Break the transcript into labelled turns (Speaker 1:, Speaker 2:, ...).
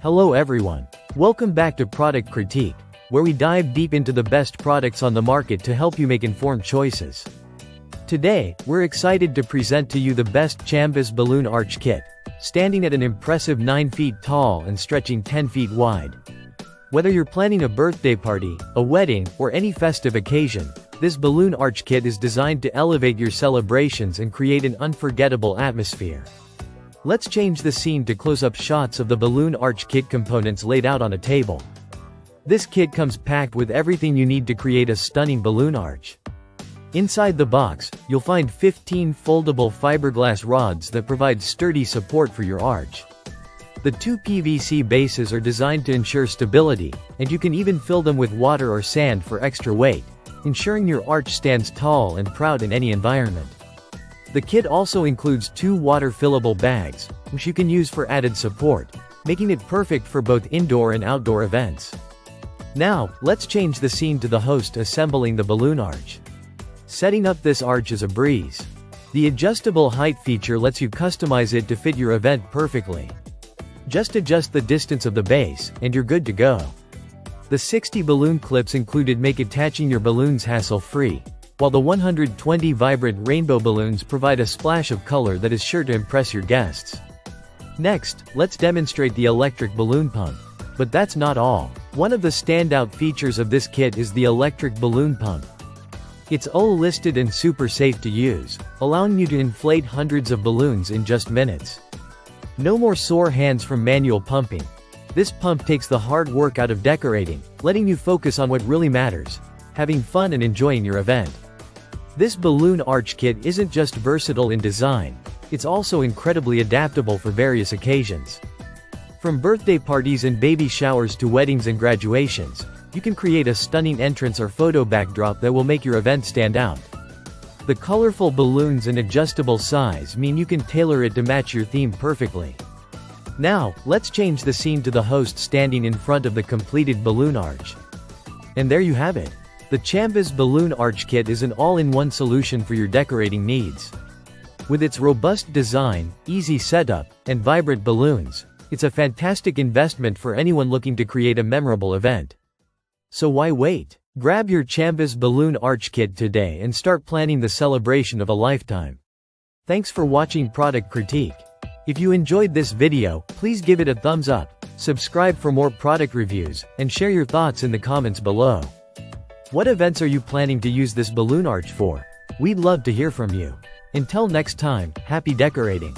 Speaker 1: Hello everyone. Welcome back to Product Critique, where we dive deep into the best products on the market to help you make informed choices. Today, we're excited to present to you the best Chamvis Balloon Arch Kit, standing at an impressive 9 feet tall and stretching 10 feet wide. Whether you're planning a birthday party, a wedding, or any festive occasion, this balloon arch kit is designed to elevate your celebrations and create an unforgettable atmosphere. Let's change the scene to close-up shots of the balloon arch kit components laid out on a table. This kit comes packed with everything you need to create a stunning balloon arch. Inside the box, you'll find 15 foldable fiberglass rods that provide sturdy support for your arch. The 2 PVC bases are designed to ensure stability, and you can even fill them with water or sand for extra weight, ensuring your arch stands tall and proud in any environment. The kit also includes 2 water-fillable bags, which you can use for added support, making it perfect for both indoor and outdoor events. Now, let's change the scene to the host assembling the balloon arch. Setting up this arch is a breeze. The adjustable height feature lets you customize it to fit your event perfectly. Just adjust the distance of the base, and you're good to go. The 60 balloon clips included make attaching your balloons hassle-free, while the 120 vibrant rainbow balloons provide a splash of color that is sure to impress your guests. Next, let's demonstrate the electric balloon pump. But that's not all. One of the standout features of this kit is the electric balloon pump. It's listed and super safe to use, allowing you to inflate hundreds of balloons in just minutes. No more sore hands from manual pumping. This pump takes the hard work out of decorating, letting you focus on what really matters: having fun and enjoying your event. This balloon arch kit isn't just versatile in design, it's also incredibly adaptable for various occasions. From birthday parties and baby showers to weddings and graduations, you can create a stunning entrance or photo backdrop that will make your event stand out. The colorful balloons and adjustable size mean you can tailor it to match your theme perfectly. Now, let's change the scene to the host standing in front of the completed balloon arch. And there you have it. The Chamvis Balloon Arch Kit is an all-in-one solution for your decorating needs. With its robust design, easy setup, and vibrant balloons, it's a fantastic investment for anyone looking to create a memorable event. So why wait? Grab your Chamvis Balloon Arch Kit today and start planning the celebration of a lifetime. Thanks for watching Product Critique. If you enjoyed this video, please give it a thumbs up, subscribe for more product reviews, and share your thoughts in the comments below. What events are you planning to use this balloon arch for? We'd love to hear from you. Until next time, happy decorating!